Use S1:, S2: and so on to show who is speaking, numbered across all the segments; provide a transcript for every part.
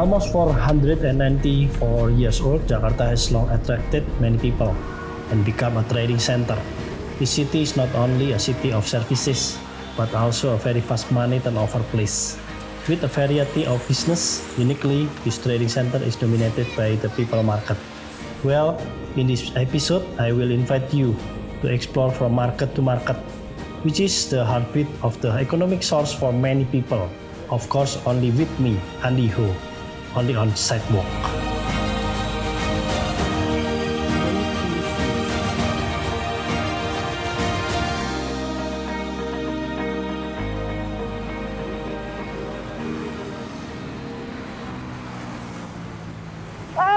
S1: Almost 494 years old, Jakarta has long attracted many people and become a trading center. This city is not only a city of services, but also a very fast money turnover place. With a variety of business, uniquely, this trading center is dominated by the people market. Well, in this episode, I will invite you to explore from market to market, which is the heartbeat of the economic source for many people. Of course, only with me, Andy Ho, only on Sidewalk.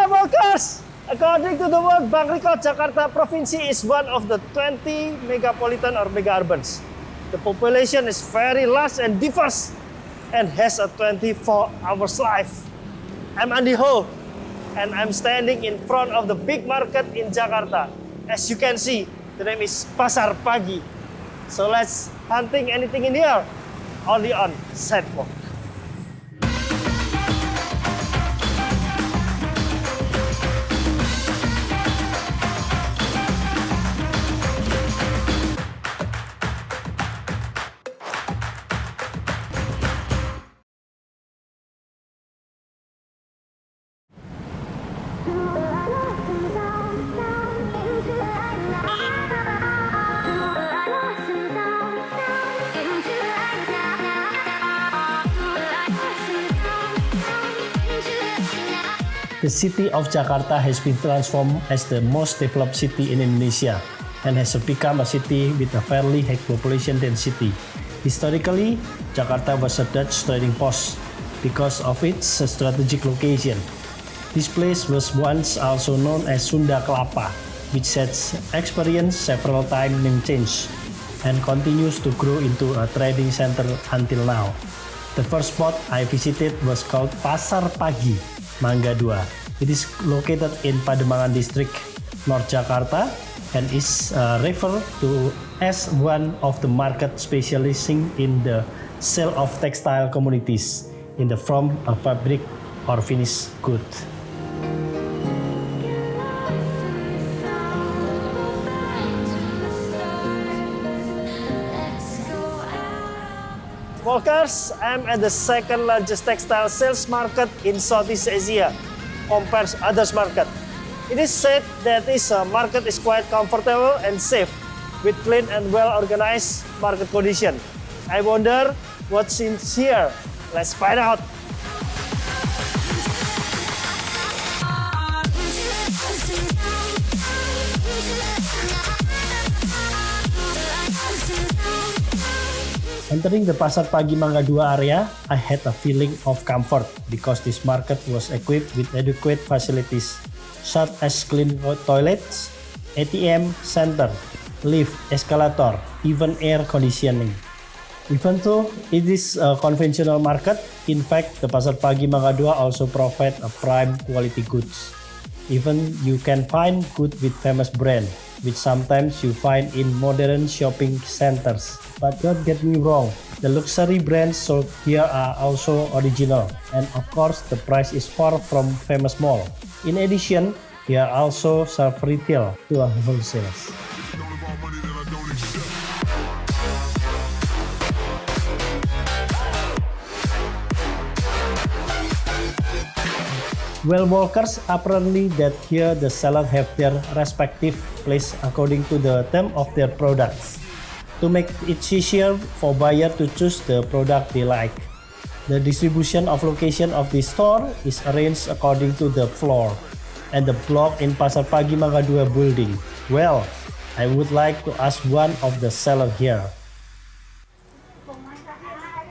S1: Workers! According to the World Bank record, Jakarta Province is one of the 20 megapolitan or mega urbans. The population is very large and diverse and has a 24 hours life. I'm Andy Ho and I'm standing in front of the big market in Jakarta. As you can see, the name is Pasar Pagi. So let's hunting anything in here, only on Sidewalk. The city of Jakarta has been transformed as the most developed city in Indonesia and has become a city with a fairly high population density. Historically, Jakarta was a Dutch trading post because of its strategic location. This place was once also known as Sunda Kelapa, which has experienced several time name change and continues to grow into a trading center until now. The first spot I visited was called Pasar Pagi, Mangga 2. It is located in Pademangan District, North Jakarta, and is referred to as one of the market specializing in the sale of textile commodities in the form of fabric or finished good. Workers, I'm at the second largest textile sales market in Southeast Asia compared to others market. It is said that this market is quite comfortable and safe with clean and well organized market condition. I wonder what's in here. Let's find out. Entering the Pasar Pagi Mangga 2 area, I had a feeling of comfort because this market was equipped with adequate facilities such as clean toilets, ATM center, lift, escalator, even air conditioning. Even though it is a conventional market, in fact, the Pasar Pagi Mangga 2 also provide a prime quality goods. Even you can find good with famous brand, which sometimes you find in modern shopping centers. But don't get me wrong, the luxury brands sold here are also original, and of course the price is far from famous mall. In addition, here also serve retail to wholesalers. Well, workers, apparently that here the sellers have their respective place according to the theme of their products, to make it easier for buyer to choose the product they like. The distribution of location of the store is arranged according to the floor and the block in Pasar Pagi Mangga 2 building. Well, I would like to ask one of the seller here.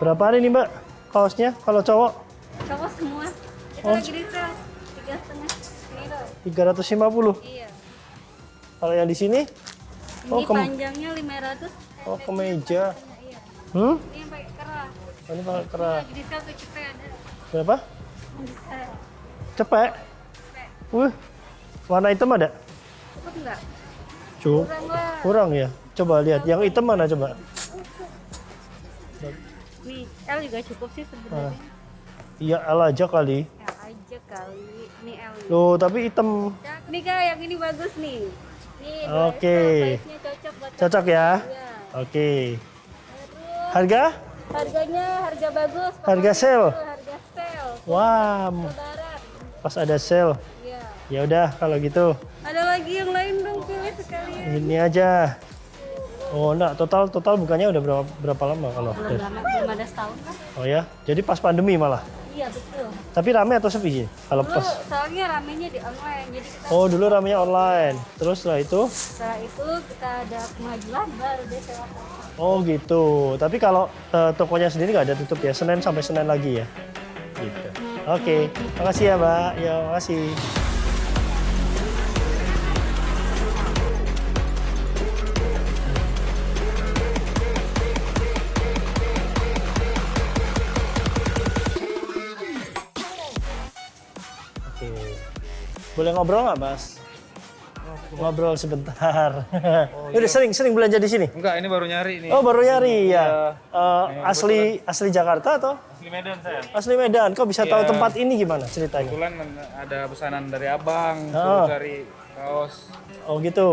S1: Berapa nih Mbak kaosnya kalau cowok?
S2: Cowok semua. Itu lagi di sale 3,5. Ini loh.
S1: 350.
S2: Iya.
S1: Kalau yang di sini?
S2: Ini panjangnya 500.
S1: Oh, kemeja.
S2: Iya.
S1: Hmm?
S2: Ini yang pakai kerah.
S1: Oh, ini pakai kerah.
S2: Lagi di sale tuh cepet ada.
S1: Berapa?
S2: Di sale.
S1: Cepet. Warna hitam ada?
S2: Cepet enggak?
S1: Kurang
S2: lah.
S1: Kurang ya? Coba lihat. Yang hitam mana coba?
S2: Nih, L juga cukup sih sebenarnya.
S1: Iya, L aja kali.
S2: L sekali. Ini L.
S1: Loh, tapi hitam.
S2: Nih Kak, yang ini bagus nih. Nih,
S1: Oke.
S2: size-nya cocok buat
S1: Cocok ya?
S2: Iya.
S1: Oke.
S2: Terus
S1: Harga?
S2: harganya harga bagus.
S1: Harga
S2: pokoknya
S1: sale?
S2: itu Harga sale.
S1: Wah,
S2: Lebaran.
S1: pas ada sale.
S2: Iya.
S1: Ya udah kalau gitu.
S2: Ada lagi yang lain dong, pilih sekalian.
S1: Ini aja. Oh, enggak, total bukannya udah berapa lama kalau?
S2: Belum lama, belum ada setahun kan?
S1: Oh ya, jadi pas pandemi malah.
S2: Iya betul.
S1: Tapi rame atau sepi sih? Kalau
S2: Dulu
S1: pas.
S2: soalnya ramenya di online, jadi kita
S1: Oh, dulu ramenya online. Terus setelah itu?
S2: setelah itu kita ada pengajuan baru deh sewa.
S1: Oh gitu. Tapi kalau tokonya sendiri nggak ada tutup ya, Senin sampai Senin lagi ya? Gitu. Oke, makasih ya Mbak. Ya, makasih. Oke. Boleh ngobrol nggak, Mas? Ngobrol sebentar. Udah sering belanja di sini?
S3: Enggak, ini baru nyari nih.
S1: Oh, baru nyari ya. Asli Jakarta atau?
S3: Asli Medan saya.
S1: Asli Medan. Kok bisa tahu
S3: Iya.
S1: tempat ini gimana ceritanya?
S3: Kebetulan ada pesanan dari abang,
S1: Oh.
S3: suruh cari kaos.
S1: Oh gitu.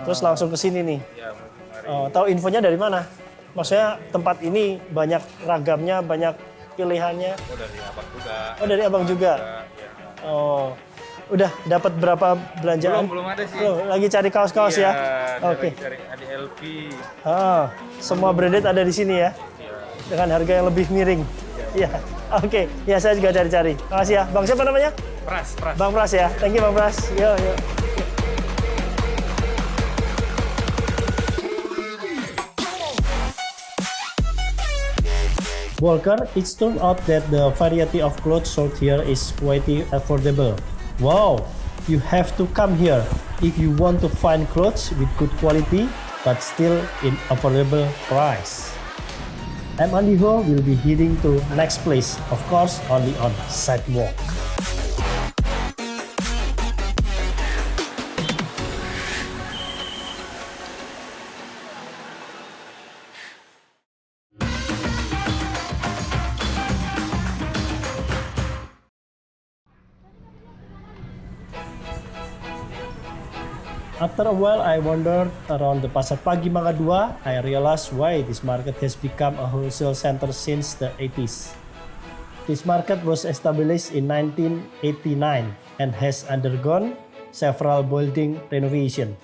S1: Terus langsung ke sini nih.
S3: Ya, mari.
S1: Oh, tahu infonya dari mana? Maksudnya tempat ini banyak ragamnya, banyak pilihannya.
S3: Oh, dari abang juga.
S1: Oh, dari abang juga.
S3: Ya.
S1: Oh. Udah dapat berapa belanjaan?
S3: Belum ada sih.
S1: Belum, lagi cari kaos-kaos
S3: Iya,
S1: ya.
S3: dia
S1: Oke.
S3: lagi cari ada LV.
S1: Semua branded ada di sini ya.
S3: Iya.
S1: Dengan harga yang lebih miring. Iya. Oke, ya saya juga cari-cari. Makasih ya. Bang siapa namanya?
S3: Pras.
S1: Bang Pras ya. Thank you Bang Pras. Yo. Walker, it's turned out that the variety of clothes sold here is quite affordable. Wow, you have to come here if you want to find clothes with good quality but still in affordable price. I'm Andy Ho, will be heading to next place, of course only on Sidewalk. After a while, I wandered around the Pasar Pagi Mangga 2. I realized why this market has become a wholesale center since the 80s. This market was established in 1989 and has undergone several building renovation.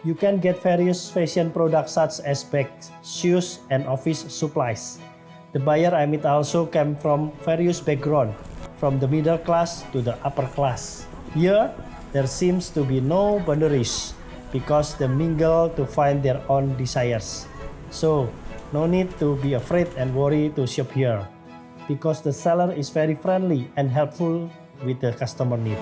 S1: You can get various fashion products such as bags, shoes, and office supplies. The buyer I met also came from various backgrounds, from the middle class to the upper class. Here, there seems to be no boundaries because they mingle to find their own desires. So, no need to be afraid and worry to shop here because the seller is very friendly and helpful with the customer need.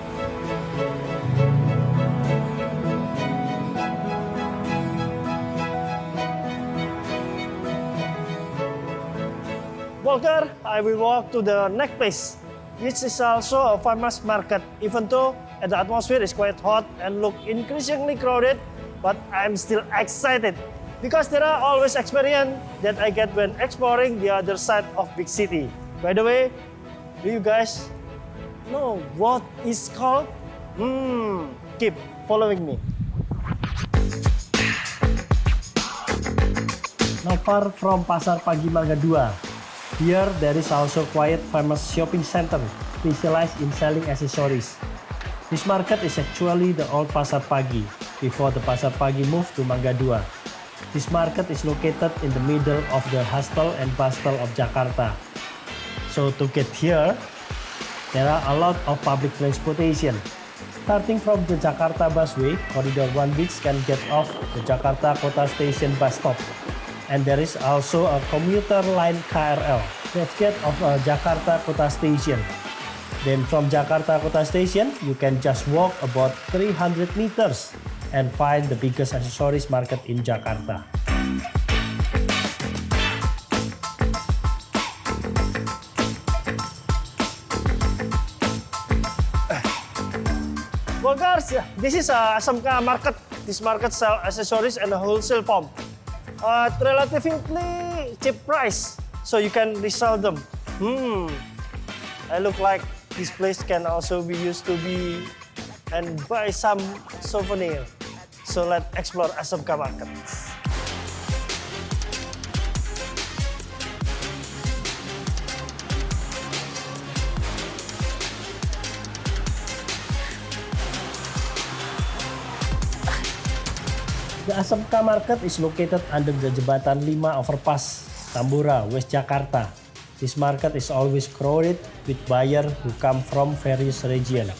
S1: Walker, I will walk to the next place, which is also a farmers market, even though the atmosphere is quite hot and look increasingly crowded, but I'm still excited because there are always experience that I get when exploring the other side of big city. By the way, do you guys know what is called? Keep following me. Not far from Pasar Pagi Mangga 2. Here, there is also quite famous shopping center specialized in selling accessories. This market is actually the old Pasar Pagi before the Pasar Pagi moved to Mangga 2. This market is located in the middle of the hustle and bustle of Jakarta. So to get here, there are a lot of public transportation. Starting from the Jakarta Busway, Corridor 1 Beach can get off the Jakarta Kota Station bus stop. And there is also a commuter line KRL that get off Jakarta Kota Station. Then from Jakarta Kota Station, you can just walk about 300 meters and find the biggest accessories market in Jakarta. Well guys, this is a SMK market. This market sell accessories and a wholesale form. At relatively cheap price, so you can resell them. I look like this place can also be used to be and buy some souvenir. So let's explore Asmk Market. The Asmk Market is located under the Jembatan 5 Overpass, Tambora, West Jakarta. This market is always crowded with buyers who come from various regions.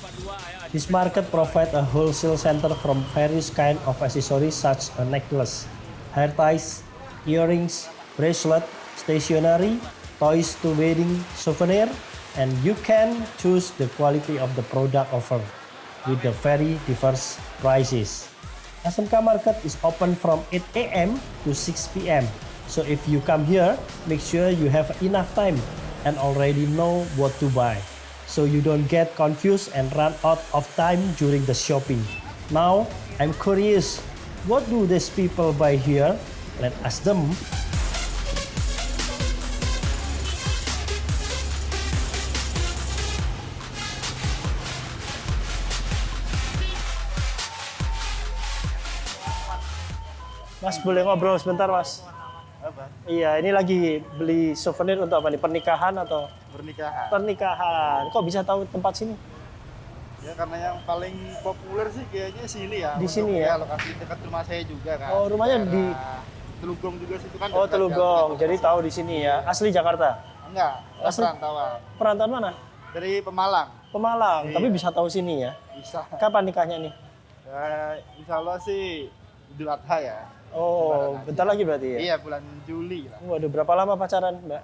S1: This market provides a wholesale center from various kinds of accessories such as necklace, hair ties, earrings, bracelet, stationery, toys to wedding souvenir, and you can choose the quality of the product offered with the very diverse prices. Asmk Market is open from 8 a.m. to 6 p.m. So if you come here, make sure you have enough time and already know what to buy, so you don't get confused and run out of time during the shopping. Now, I'm curious, what do these people buy here? Let's ask them. Mas, boleh ngobrol sebentar, Mas?
S4: Apa?
S1: Iya, ini lagi beli souvenir untuk apa nih? Pernikahan atau?
S4: Pernikahan.
S1: Pernikahan. Kok bisa tahu tempat sini?
S4: Ya karena yang paling populer sih kayaknya sini ya.
S1: Di
S4: Untuk
S1: sini ya?
S4: lokasi dekat rumah saya juga kan.
S1: Oh, rumahnya di
S4: Telugong juga situ kan.
S1: Oh,
S4: dekat
S1: Telugong.
S4: Jakarta.
S1: Jadi tahu di sini ya. Asli Jakarta.
S4: Enggak,
S1: Asli?
S4: perantauan.
S1: Perantauan mana?
S4: Dari Pemalang.
S1: Pemalang.
S4: Iya.
S1: Tapi bisa tahu sini ya.
S4: Bisa.
S1: Kapan nikahnya nih?
S4: Ya, insya Allah sih Idul Adha ya.
S1: Oh,
S4: Lebaran
S1: bentar
S4: aja.
S1: lagi berarti ya?
S4: Iya, bulan Juli lah.
S1: Waduh, berapa lama pacaran, Mbak?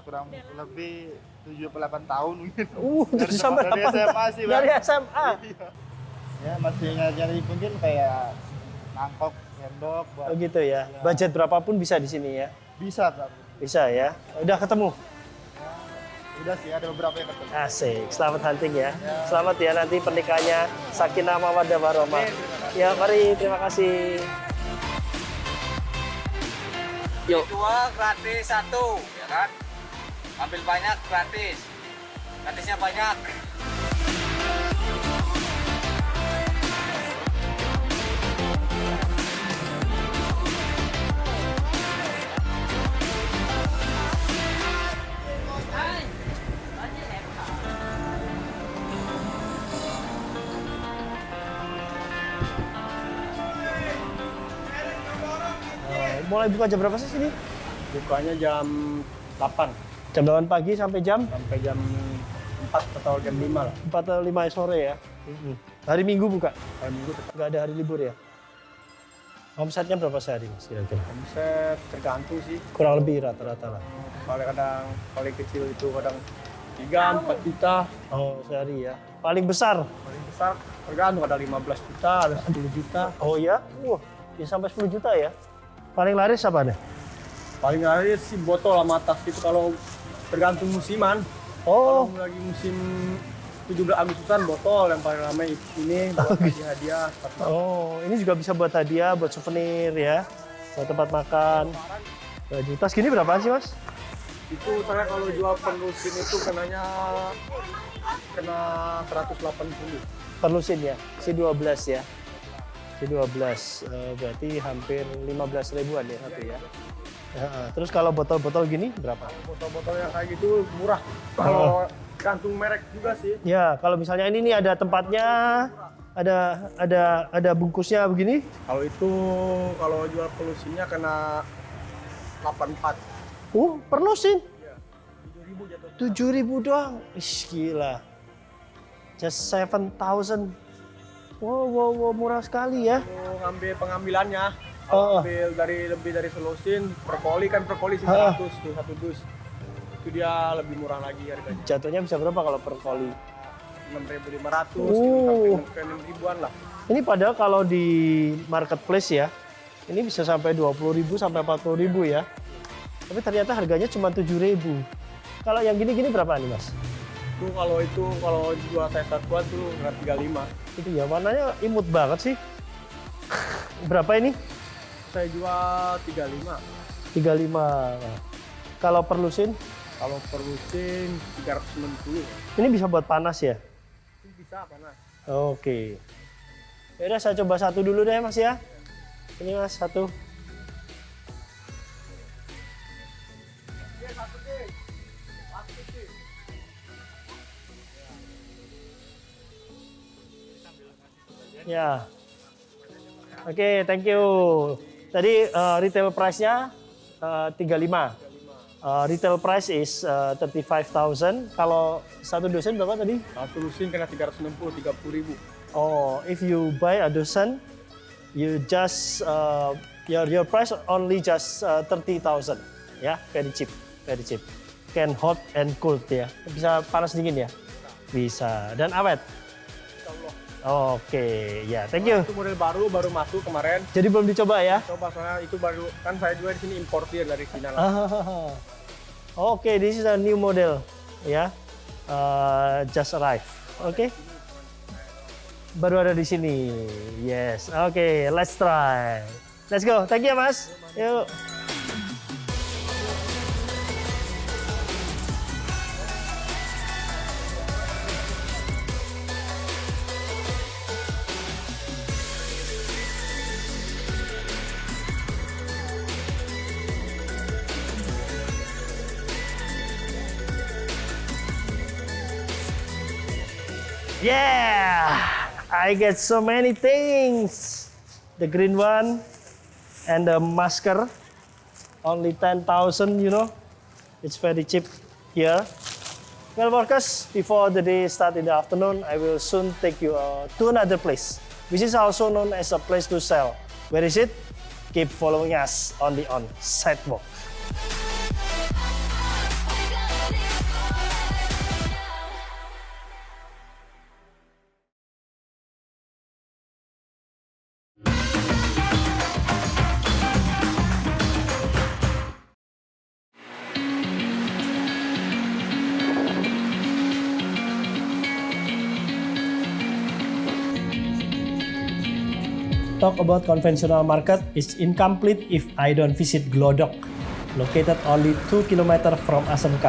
S4: Kurang lebih 7-8 tahun mungkin.
S1: Dari sampai
S4: dari
S1: 8
S4: SMA sih, Bang.
S1: Dari SMA.
S4: Iya. Ya, masih nyari mungkin kayak mangkok, sendok buat
S1: Oh gitu ya. Budget berapapun bisa di sini ya.
S4: bisa, Bang.
S1: Bisa ya. Udah ketemu.
S4: Udah sih, ada beberapa yang ketemu.
S1: Asik. Selamat hunting ya. Selamat ya nanti pernikahannya Sakinah Mawaddah Warahmah. Ya, mari terima kasih.
S5: Yuk. Dua gratis satu, ya kan? Ambil banyak gratis. Gratisnya banyak.
S1: Mulai buka jam berapa sih sini?
S6: Bukanya jam 8
S1: Jam 8 pagi sampai jam
S6: sampai jam 4 atau jam 5 lah.
S1: 4 atau 5 sore ya. Hari Minggu buka?
S6: Hari Minggu tetap.
S1: Nggak ada hari libur ya? Omsetnya berapa sehari Mas kira-kira?
S6: Omset tergantung sih.
S1: Kurang lebih rata-rata lah.
S6: Paling kecil itu kadang 3-4 juta.
S1: Oh, sehari ya. Paling besar?
S6: Paling besar tergantung, ada 15 juta, ada 10 juta.
S1: Oh ya? Wah, ya sampai 10 juta ya? Paling laris apa nih?
S6: Paling laris sih botol sama tas itu kalau tergantung musiman.
S1: Oh,
S6: Kalau lagi musim 17 Agustusan botol yang paling ramai ini buat kasih hadiah.
S1: oh, ini juga bisa buat hadiah, buat souvenir ya, buat tempat makan. Baju tas gini berapaan sih Mas?
S6: Itu saya kalau jual penusin itu kena 180.
S1: Perlusin ya, C12 ya. C12, berarti hampir 15 ribuan ya satu ya. Terus kalau botol-botol gini berapa?
S6: Botol-botol yang kayak gitu murah. Kalau gantung merek juga sih.
S1: Ya, kalau misalnya ini nih ada tempatnya, ada bungkusnya begini.
S6: Kalau itu kalau jual pelusinnya kena 84.
S1: Perlusin.
S6: 7.000 jatuh.
S1: 7.000 doang. Ih, gila. Just 7,000. Wow, murah sekali ya.
S6: Kalau ngambil pengambilannya,
S1: Oh.
S6: ambil lebih dari selusin, per koli sih
S1: Ah.
S6: 100 tuh satu dus. Itu dia lebih murah lagi harganya.
S1: Jatuhnya bisa berapa kalau per koli?
S6: 6.500
S1: Oh.
S6: sampai 6.000-an lah.
S1: Ini padahal kalau di marketplace ya, ini bisa sampai 20.000 sampai 40.000 ya. Tapi ternyata harganya cuma 7.000. Kalau yang gini-gini berapa nih Mas?
S6: Kalau jual saya satuan tuh 35.
S1: Itu ya warnanya imut banget sih. Berapa ini?
S6: Saya jual 35.
S1: 35. Kalau perlusin
S6: Kalau per lusin 360 ya.
S1: Ini bisa buat panas ya?
S6: Itu bisa panas.
S1: Oke. Yaudah saya coba satu dulu deh Mas ya. Ini Mas satu. Ya. Oke, thank you. Tadi retail price-nya 35. Retail price is 35.000. Kalau satu dosen berapa tadi?
S6: Satu lusin kena 360, 30.000.
S1: Oh, if you buy a dozen, you just your price only just 30,000. Ya, very cheap, very cheap. Can hot and cold ya. Bisa panas dingin ya? Bisa. Dan awet. Oke, ya, thank you.
S6: Itu model baru masuk kemarin.
S1: Jadi belum dicoba ya?
S6: Coba soalnya itu baru, kan saya juga di sini importir dari Cina lah.
S1: Oke, this is a new model, ya. Just arrived. Oke. Baru ada di sini. Yes. Oke, let's try. Let's go. Thank you, Mas. Yuk. Yeah, I get so many things. The green one and the masker, only 10,000, you know. It's very cheap here. Well, workers, before the day start in the afternoon, I will soon take you to another place, which is also known as a place to sell. Where is it? Keep following us on the sidewalk. Talk about conventional market is incomplete if I don't visit Glodok, located only 2 km from Asmk.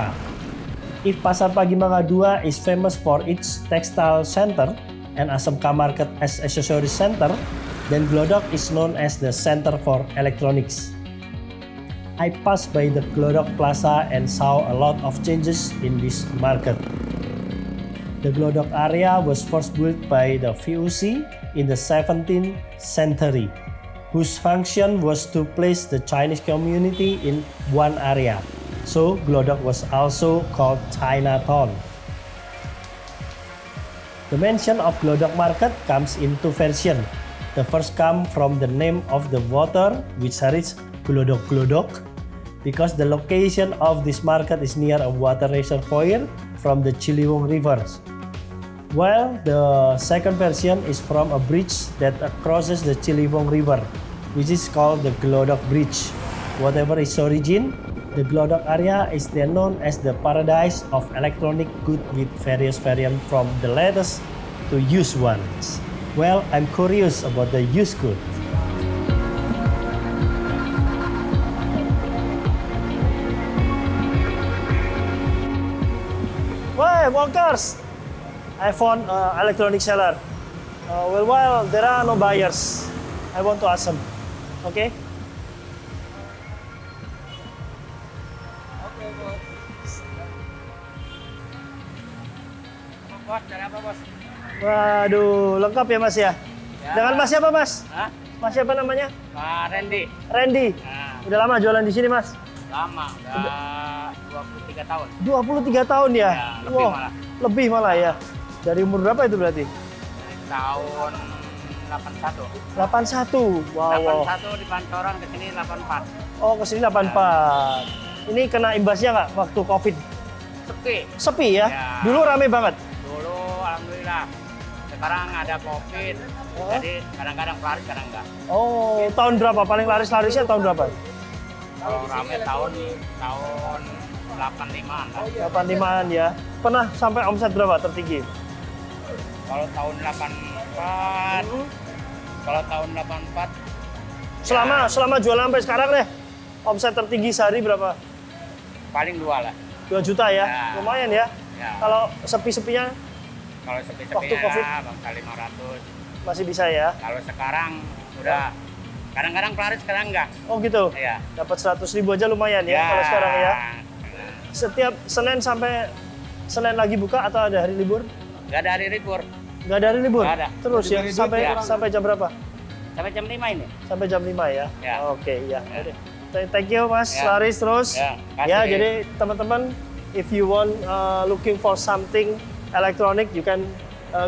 S1: If Pasar Pagi Mangga 2 is famous for its textile center and Asmk Market as accessory center, then Glodok is known as the center for electronics. I passed by the Glodok Plaza and saw a lot of changes in this market. The Glodok area was first built by the VOC in the 17th century, whose function was to place the Chinese community in one area. So Glodok was also called Chinatown. The mention of Glodok Market comes in two versions. The first comes from the name of the water, which reads Glodok-Glodok, because the location of this market is near a water reservoir from the Ciliwung River. While the second version is from a bridge that crosses the Ciliwung River, which is called the Glodok Bridge. Whatever its origin, the Glodok area is then known as the paradise of electronic goods with various variants from the latest to used ones. Well, I'm curious about the used goods. Hey, walkers! I found electronic seller. While there are no buyers, I want to ask them. Okay?
S5: Bos, cari apa bos?
S1: Waduh, lengkap ya Mas ya?
S5: Ya.
S1: Dengan Mas siapa Mas?
S5: Hah?
S1: Mas siapa namanya?
S5: Pak Randy.
S1: Randy.
S5: Nah,
S1: Udah lama jualan di sini Mas?
S5: lama, udah 23 tahun.
S1: 23 tahun ya?
S5: Ya, lebih
S1: Wow,
S5: malah.
S1: lebih malah ya. Dari umur berapa itu berarti?
S5: Tahun 81.
S1: 81. Wow.
S5: 81 di Pancoran, ke sini 84.
S1: Oh, ke sini 84. Ini kena imbasnya nggak waktu Covid?
S5: Sepi.
S1: Sepi ya?
S5: Ya.
S1: Dulu rame banget.
S5: Dulu alhamdulillah. Sekarang ada Covid.
S1: Oh.
S5: Jadi kadang-kadang laris, kadang enggak.
S1: Oh, tahun berapa? Paling laris-larisnya tahun berapa?
S5: Kalau rame tahun 85-an lah.
S1: 85-an ya. Pernah sampai omset berapa tertinggi?
S5: Kalau tahun 84, kalau tahun 84
S1: Selama jualan sampai sekarang deh, omset tertinggi sehari berapa?
S5: paling 2 lah.
S1: 2 juta ya?
S5: Ya.
S1: Lumayan ya?
S5: Ya.
S1: Kalau sepi-sepinya
S5: Kalau
S1: Waktu
S5: sepi-sepi
S1: Covid?
S5: ya bangsa 500.
S1: masih bisa ya?
S5: Kalau sekarang udah kadang-kadang pelaris, sekarang enggak.
S1: Oh gitu?
S5: Iya.
S1: Dapat 100.000 aja lumayan ya kalau sekarang ya? Setiap Senin sampai Senin lagi buka atau ada hari libur?
S5: Nggak ada hari libur.
S1: Nggak ada hari libur?
S5: Nggak ada.
S1: Terus ya? Sampai
S5: ya.
S1: sampai jam berapa?
S5: Sampai jam 5 ini.
S1: Sampai jam 5 ya?
S5: Ya.
S1: Oke, ya.
S5: Ya.
S1: Udah. Thank you Mas
S5: Ya.
S1: Laris terus.
S5: Ya,
S1: Ya,
S5: kasih.
S1: jadi teman-teman, if you want looking for something electronic, you can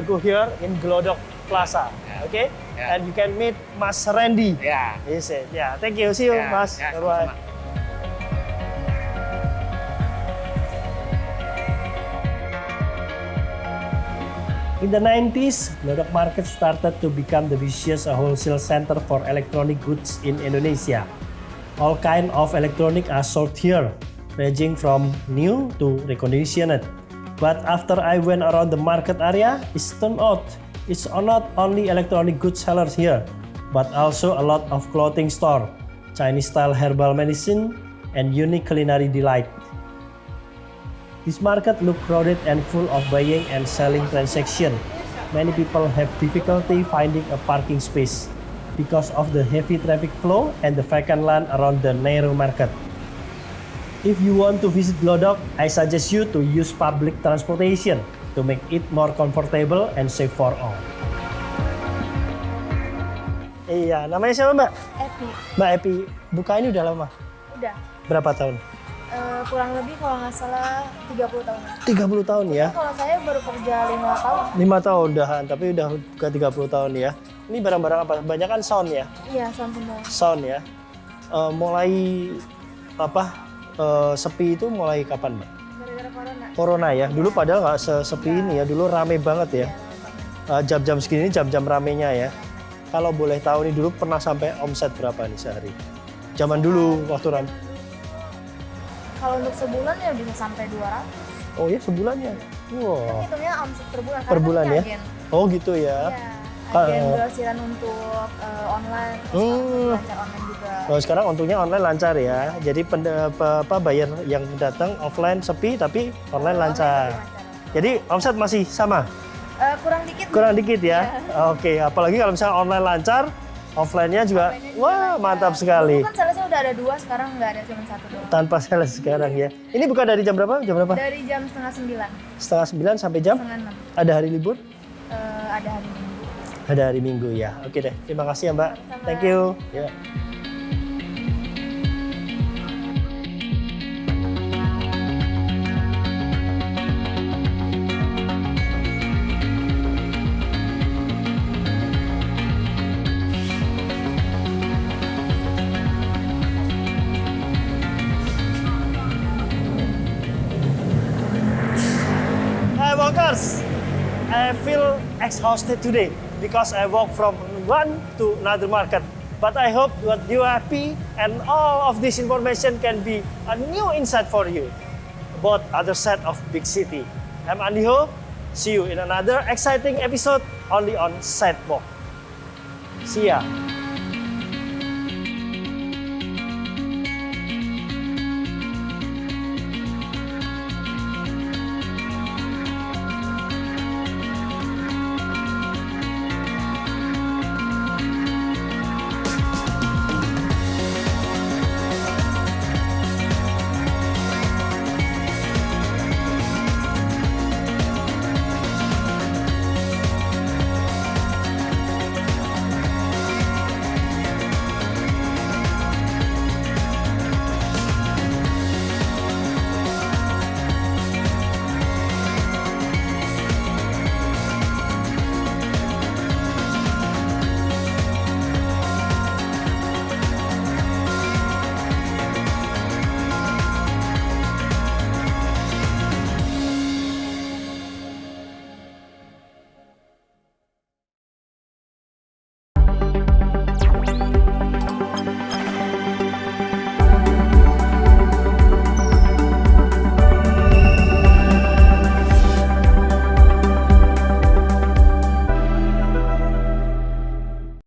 S1: go here in Glodok Plaza,
S5: Ya.
S1: okay?
S5: Ya.
S1: And you can meet Mas Randy.
S5: Ya.
S1: He said, yeah. Thank you. See you,
S5: Ya,
S1: Mas.
S5: ya,
S1: Bye bye.
S5: sama-sama.
S1: In the 90s, Glodok Market started to become the busiest wholesale center for electronic goods in Indonesia. All kind of electronic are sold here, ranging from new to reconditioned. But after I went around the market area, it turned out it's not only electronic goods sellers here, but also a lot of clothing store, Chinese-style herbal medicine, and unique culinary delight. This market look crowded and full of buying and selling transaction. Many people have difficulty finding a parking space because of the heavy traffic flow and the vacant land around the narrow market. If you want to visit Glodok, I suggest you to use public transportation to make it more comfortable and safe for all. Iya, namanya siapa Mbak?
S2: Epi.
S1: Mbak Epi, buka ini udah lama?
S2: Udah.
S1: Berapa tahun?
S2: Kurang lebih kalau nggak salah 30 tahun.
S1: 30 tahun ya?
S2: Kalau saya baru kerja 5 tahun.
S1: 5 tahun udahan, tapi udah ke 30 tahun ya. Ini barang-barang apa? Banyak kan sound ya?
S2: Iya, sound semua.
S1: Sound ya. Mulai sepi itu mulai kapan Mbak?
S2: Gara-gara corona.
S1: Corona ya. Dulu padahal nggak sesepi ini ya. Dulu rame banget ya. Jam-jam segini jam-jam ramenya ya. Kalau boleh tahu nih dulu pernah sampai omset berapa nih sehari? Zaman dulu waktu rame.
S2: Kalau untuk sebulan ya bisa sampai 200.
S1: Oh ya sebulannya. Wow.
S2: Kan hitungnya omset per bulan.
S1: Per bulan ya?
S2: Agen.
S1: Oh gitu ya.
S2: Iya.
S1: Ka-
S2: Agen grosiran untuk online. Lancar online juga.
S1: Oh, sekarang untungnya online lancar ya. Jadi bayar yang datang offline sepi tapi online lancar. Jadi omset masih sama?
S2: Kurang dikit.
S1: Kurang dikit ya? Oke, apalagi kalau misalnya online lancar, offline-nya juga, wah mantap sekali.
S2: Dulu kan salesnya udah ada 2, sekarang nggak ada, cuma 1 doang.
S1: Tanpa sales sekarang ya. Ini buka dari jam berapa? Jam berapa?
S2: Dari jam setengah 9,
S1: Setengah 9 sampai jam?
S2: setengah 6.
S1: Ada hari libur?
S2: Ada hari Minggu.
S1: Ada hari Minggu ya. Oke deh, terima kasih ya Mbak.
S2: Sama-sama.
S1: Thank you. Ya. Hi walkers, I feel exhausted today because I walk from one to another market. But I hope that you are happy and all of this information can be a new insight for you about other side of big city. I'm Andy Ho. See you in another exciting episode only on Sidewalk. See ya.